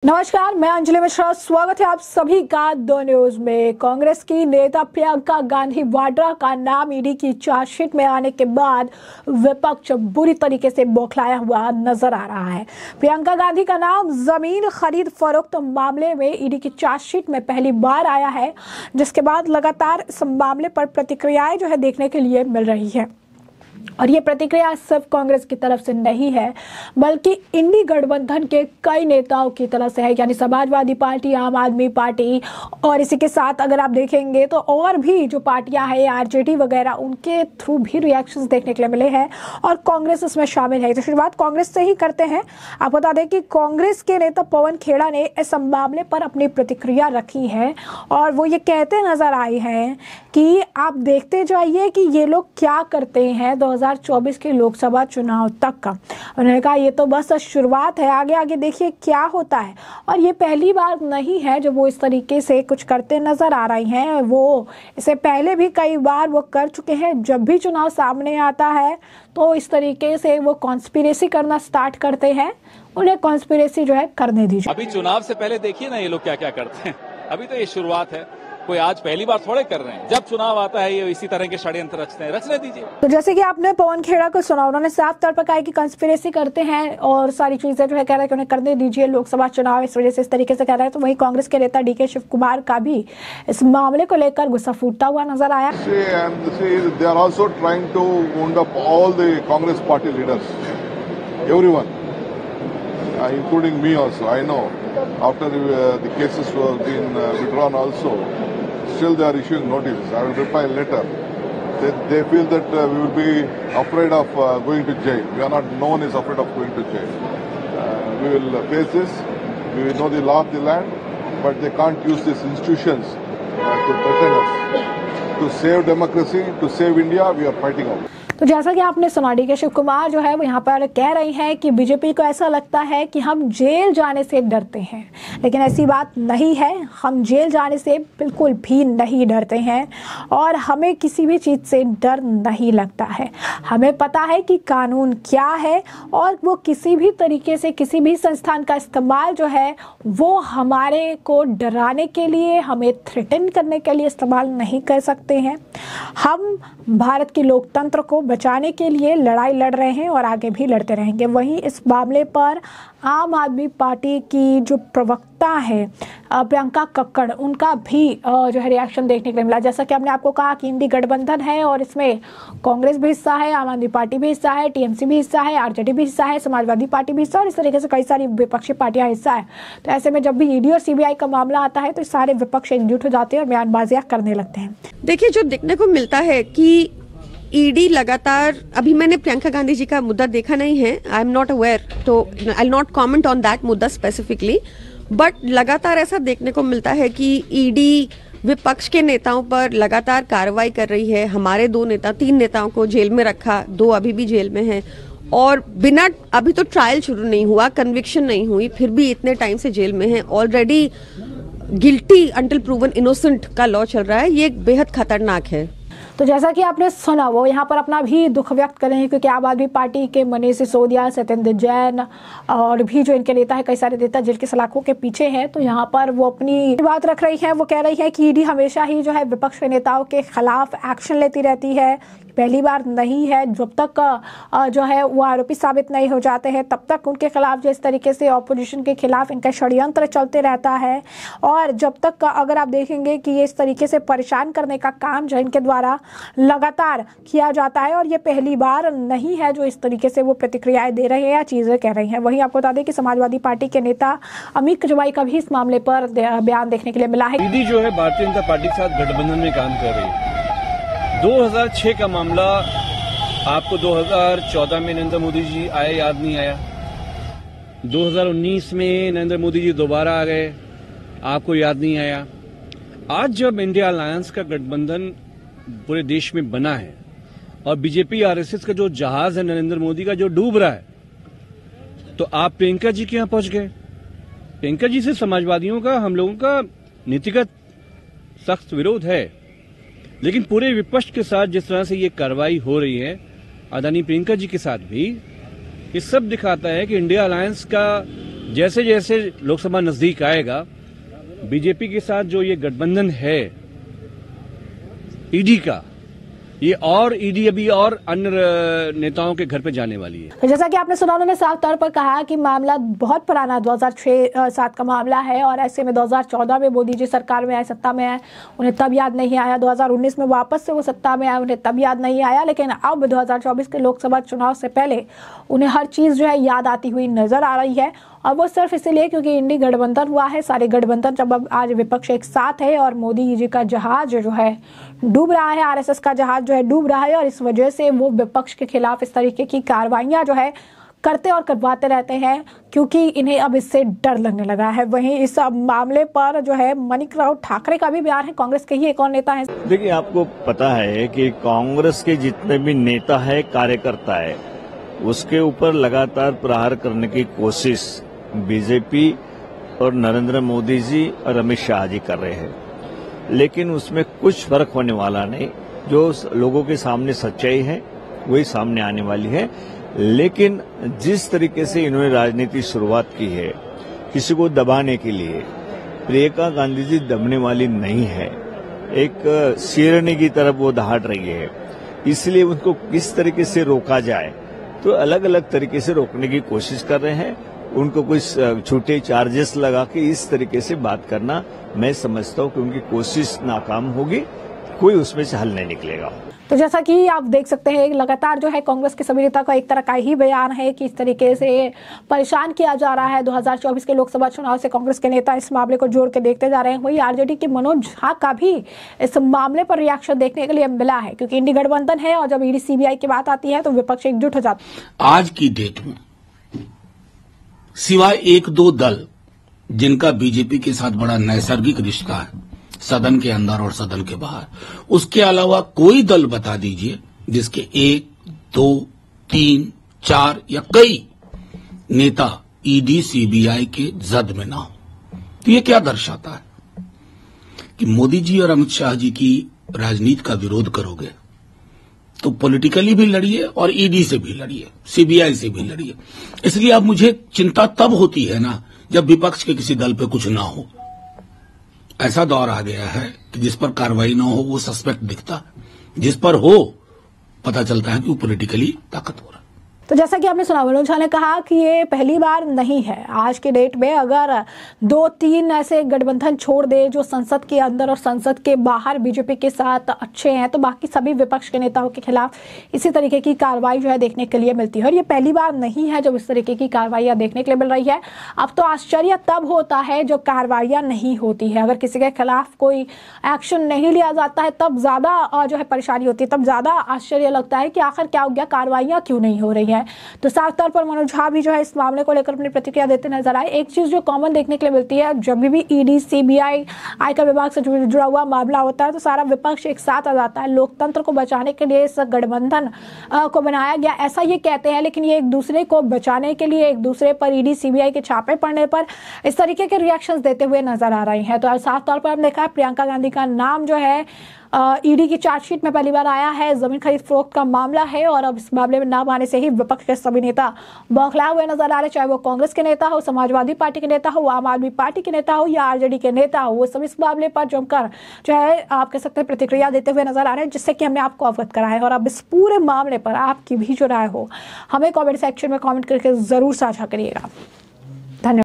नमस्कार, मैं अंजलि मिश्रा। स्वागत है आप सभी का दो न्यूज में। कांग्रेस की नेता प्रियंका गांधी वाड्रा का नाम ईडी की चार्जशीट में आने के बाद विपक्ष बुरी तरीके से बौखलाया हुआ नजर आ रहा है। प्रियंका गांधी का नाम जमीन खरीद फरोख्त मामले में ईडी की चार्जशीट में पहली बार आया है, जिसके बाद लगातार इस मामले पर प्रतिक्रियाएं जो है देखने के लिए मिल रही है। और ये प्रतिक्रिया सिर्फ कांग्रेस की तरफ से नहीं है, बल्कि इंडी गठबंधन के कई नेताओं की तरफ से है, यानी समाजवादी पार्टी, आम आदमी पार्टी, और इसी के साथ अगर आप देखेंगे तो और भी जो पार्टियां हैं, आरजेडी वगैरह, उनके थ्रू भी रिएक्शंस देखने के लिए मिले हैं और कांग्रेस इसमें शामिल है। तो शुरुआत कांग्रेस से ही करते हैं। आपको बता दें कि कांग्रेस के नेता पवन खेड़ा ने इस मामले पर अपनी प्रतिक्रिया रखी है और वो ये कहते नजर आए हैं कि आप देखते जाइए कि ये लोग क्या करते हैं 2024 के लोकसभा चुनाव तक का। उन्होंने कहा ये तो बस शुरुआत है, आगे आगे देखिए क्या होता है। और ये पहली बार नहीं है जब वो इस तरीके से कुछ करते नजर आ रही हैं। वो इससे पहले भी कई बार वो कर चुके हैं। जब भी चुनाव सामने आता है तो इस तरीके से वो कॉन्स्पिरेसी करना स्टार्ट करते हैं। उन्हें कॉन्स्पिरेसी जो है करने दीजिए। अभी चुनाव से पहले देखिए ना ये लोग क्या क्या करते हैं। अभी तो ये शुरुआत है, कोई आज पहली बार थोड़े कर रहे हैं। जब चुनाव आता है ये इसी तरह के षड्यंत्र रचते हैं, रचने दीजिए। तो जैसे कि आपने पवन खेड़ा को सुना, उन्होंने साफ तौर पर कहा कि कंस्पिरेसी करते हैं और सारी चीजें जो है कह रहे हैं कि उन्हें करने दीजिए, लोकसभा चुनाव इस वजह से इस तरीके से कह रहे हैं। तो वहीं कांग्रेस के नेता डीके शिव कुमार का भी इस मामले को लेकर गुस्सा फूटता हुआ नजर आया। Including me also, I know. After the cases were being withdrawn also, still they are issuing notices. I will reply later. They feel that we will be afraid of going to jail. We are not, no one is afraid of going to jail. We will face this. We will know the law of the land, but they can't use these institutions to threaten us. To save democracy, to save India, we are fighting out. तो जैसा कि आपने सुना, DK Shiv Kumar जो है वो यहाँ पर कह रही हैं कि बीजेपी को ऐसा लगता है कि हम जेल जाने से डरते हैं, लेकिन ऐसी बात नहीं है। हम जेल जाने से बिल्कुल भी नहीं डरते हैं और हमें किसी भी चीज़ से डर नहीं लगता है। हमें पता है कि कानून क्या है और वो किसी भी तरीके से किसी भी संस्थान का इस्तेमाल जो है वो हमारे को डराने के लिए, हमें थ्रेटन करने के लिए इस्तेमाल नहीं कर सकते हैं। हम भारत के लोकतंत्र को बचाने के लिए लड़ाई लड़ रहे हैं और आगे भी लड़ते रहेंगे। वहीं इस मामले पर आम आदमी पार्टी की जो प्रवक्ता है प्रियंका कक्कड़, उनका भी जो है रिएक्शन देखने के लिए मिला। जैसा कि हमने आपको कहा कि इंडी गठबंधन है और इसमें कांग्रेस भी हिस्सा है, आम आदमी पार्टी भी हिस्सा है, टीएमसी भी हिस्सा है, आरजेडी भी हिस्सा है, समाजवादी पार्टी भी हिस्सा है और इस तरीके से कई सारी विपक्षी पार्टियां हिस्सा है। तो ऐसे में जब भी ईडी और सीबीआई का मामला आता है तो सारे विपक्ष एकजुट हो जाते हैं और बयानबाजियां करने लगते हैं। देखिए, जो देखने को मिलता है कि ईडी लगातार, अभी मैंने प्रियंका गांधी जी का मुद्दा देखा नहीं है, आई एम नॉट अवेयर, तो I will not comment on that मुद्दा स्पेसिफिकली, बट लगातार ऐसा देखने को मिलता है कि ईडी विपक्ष के नेताओं पर लगातार कार्रवाई कर रही है। हमारे 3 नेताओं को जेल में रखा, 2 अभी भी जेल में हैं और बिना, अभी तो ट्रायल शुरू नहीं हुआ, कन्विक्शन नहीं हुई, फिर भी इतने टाइम से जेल में हैं। Already guilty until proven innocent का लॉ चल रहा है। ये बेहद खतरनाक है। तो जैसा कि आपने सुना, वो यहाँ पर अपना भी दुख व्यक्त कर रहे हैं क्योंकि आम आदमी पार्टी के मनीष सिसोदिया, सत्येंद्र जैन और भी जो इनके नेता है, कई सारे नेता जेल के सलाखों के पीछे हैं। तो यहाँ पर वो अपनी बात रख रही है। वो कह रही है कि ईडी हमेशा ही जो है विपक्ष के नेताओं के खिलाफ एक्शन लेती रहती है, पहली बार नहीं है। जब तक जो है वो आरोपी साबित नहीं हो जाते हैं तब तक उनके खिलाफ जो इस तरीके से ऑपोजिशन के खिलाफ इनका षड्यंत्र चलते रहता है। और जब तक अगर आप देखेंगे कि ये इस तरीके से परेशान करने का काम जो इनके द्वारा लगातार किया जाता है और ये पहली बार नहीं है जो इस तरीके से वो प्रतिक्रियाएं दे रहे हैं या चीजें कह रही हैं। वहीं आपको बता दें कि समाजवादी पार्टी के नेता अमित जमाई का भी इस मामले पर बयान देखने के लिए मिला है। ईडी जो है भारतीय जनता पार्टी के साथ गठबंधन में काम कर रही है। 2006 का मामला आपको 2014 में नरेंद्र मोदी जी आए, याद नहीं आया? 2019 में नरेंद्र मोदी जी दोबारा आ गए, आपको याद नहीं आया? आज जब इंडिया अलायंस का गठबंधन पूरे देश में बना है और बीजेपी आरएसएस का जो जहाज है नरेंद्र मोदी का जो डूब रहा है, तो आप प्रियंका जी के यहां पहुंच गए। प्रियंका जी से समाजवादियों का, हम लोगों का नीतिगत सख्त विरोध है, लेकिन पूरे विपक्ष के साथ जिस तरह से ये कार्रवाई हो रही है, आदरणीय प्रियंका जी के साथ भी, ये सब दिखाता है कि इंडिया अलायंस का जैसे जैसे लोकसभा नजदीक आएगा, बीजेपी के साथ जो ये गठबंधन है ईडी का, ये और ईडी अभी और अन्य नेताओं के घर पे जाने वाली है। तो जैसा कि आपने सुना, उन्होंने साफ तौर पर कहा कि मामला बहुत पुराना 2006-7 का मामला है और ऐसे में 2014 में मोदी जी सरकार में आए, सत्ता में आए, उन्हें तब याद नहीं आया। 2019 में वापस से वो सत्ता में आए, उन्हें तब याद नहीं आया। लेकिन अब 2024 के लोकसभा चुनाव से पहले उन्हें हर चीज जो है याद आती हुई नजर आ रही है। और वो सिर्फ इसीलिए क्योंकि इंडी गठबंधन हुआ है। सारे गठबंधन जब अब आज विपक्ष एक साथ है और मोदी जी का जहाज जो है डूब रहा है, आरएसएस का जहाज जो है डूब रहा है, और इस वजह से वो विपक्ष के खिलाफ इस तरीके की कार्रवाइयां जो है करते और करवाते रहते हैं, क्योंकि इन्हें अब इससे डर लगने लगा है। वहीं इस मामले पर जो है माणिकराव ठाकरे का भी बयान है, कांग्रेस के ही एक और नेता है। देखिए, आपको पता है कि कांग्रेस के जितने भी नेता है, कार्यकर्ता है, उसके ऊपर लगातार प्रहार करने की कोशिश बीजेपी और नरेंद्र मोदी जी और अमित शाह जी कर रहे हैं, लेकिन उसमें कुछ फर्क होने वाला नहीं। जो लोगों के सामने सच्चाई है वही सामने आने वाली है। लेकिन जिस तरीके से इन्होंने राजनीति शुरुआत की है किसी को दबाने के लिए, प्रियंका गांधी जी दबने वाली नहीं है। एक शेरनी की तरफ वो दहाड़ रही है, इसलिए उनको किस तरीके से रोका जाए, तो अलग अलग तरीके से रोकने की कोशिश कर रहे हैं। उनको कुछ छोटे चार्जेस लगा के इस तरीके से बात करना, मैं समझता हूं कि उनकी कोशिश नाकाम होगी, कोई उसमें से हल नहीं निकलेगा। तो जैसा कि आप देख सकते हैं, लगातार जो है कांग्रेस के सभी नेता का एक तरह का ही बयान है कि इस तरीके से परेशान किया जा रहा है। 2024 के लोकसभा चुनाव से कांग्रेस के नेता इस मामले को जोड़ के देखते जा रहे हैं। वही आरजेडी के मनोज झा का भी इस मामले पर रिएक्शन देखने के लिए मिला है, क्योंकि इंडी गठबंधन है और जब ईडी सीबीआई की बात आती है तो विपक्ष एकजुट हो जाता है। आज की डेट में सिवाय एक दो दल जिनका बीजेपी के साथ बड़ा नैसर्गिक रिश्ता है, सदन के अंदर और सदन के बाहर, उसके अलावा कोई दल बता दीजिए जिसके 1, 2, 3, 4 या कई नेता ईडी सीबीआई के जद में ना हो। तो ये क्या दर्शाता है कि मोदी जी और अमित शाह जी की राजनीति का विरोध करोगे तो पॉलिटिकली भी लड़िए और ईडी से भी लड़िए, सीबीआई से भी लड़िए। इसलिए अब मुझे चिंता तब होती है ना जब विपक्ष के किसी दल पे कुछ ना हो। ऐसा दौर आ गया है कि जिस पर कार्रवाई ना हो वो सस्पेक्ट दिखता है, जिस पर हो पता चलता है कि वो पॉलिटिकली ताकतवर है। तो जैसा कि आपने सुना, मनोज झा ने कहा कि ये पहली बार नहीं है। आज के डेट में अगर 2-3 ऐसे गठबंधन छोड़ दे जो संसद के अंदर और संसद के बाहर बीजेपी के साथ अच्छे हैं, तो बाकी सभी विपक्ष के नेताओं के खिलाफ इसी तरीके की कार्रवाई जो है देखने के लिए मिलती है। और ये पहली बार नहीं है जब इस तरीके की कार्रवाइयां देखने के लिए मिल रही है। अब तो आश्चर्य तब होता है जब कार्रवाइयां नहीं होती है। अगर किसी के खिलाफ कोई एक्शन नहीं लिया जाता है तब ज्यादा जो है परेशानी होती है, तब ज्यादा आश्चर्य लगता है कि आखिर क्या हो गया, कार्रवाइयां क्यों नहीं हो रही है। तो साफ तौर पर मनोज झा भी जो है इस मामले को लेकर अपनी प्रतिक्रिया देते नजर आए। एक चीज जो कॉमन देखने के लिए मिलती है, जब भी ईडी सीबीआई आयकर विभाग से जुड़ा हुआ मामला होता है तो सारा विपक्ष एक साथ आ जाता है। लोकतंत्र को बचाने के लिए इस गठबंधन को बनाया गया, ऐसा ये कहते हैं, लेकिन ये एक दूसरे को बचाने के लिए, एक दूसरे पर ईडी सीबीआई के छापे पड़ने पर इस तरीके के रिएक्शंस देते हुए नजर आ रहे हैं। तो साफ तौर पर हमने देखा है प्रियंका गांधी का नाम जो है ईडी की चार्जशीट में पहली बार आया है। जमीन खरीद फरोख्त का मामला है और अब इस मामले में नाम आने से ही विपक्ष के सभी नेता बौखलाए हुए नजर आ रहे हैं, चाहे वो कांग्रेस के नेता हो, समाजवादी पार्टी के नेता हो, आम आदमी पार्टी के नेता हो या आरजेडी के नेता हो, वो सब इस मामले पर जमकर जो है आप कह सकते हैं प्रतिक्रिया देते हुए नजर आ रहे हैं, जिससे कि हमने आपको अवगत करा है। और अब इस पूरे मामले पर आपकी भी जो राय हो हमें कॉमेंट सेक्शन में कॉमेंट करके जरूर साझा करिएगा। धन्यवाद।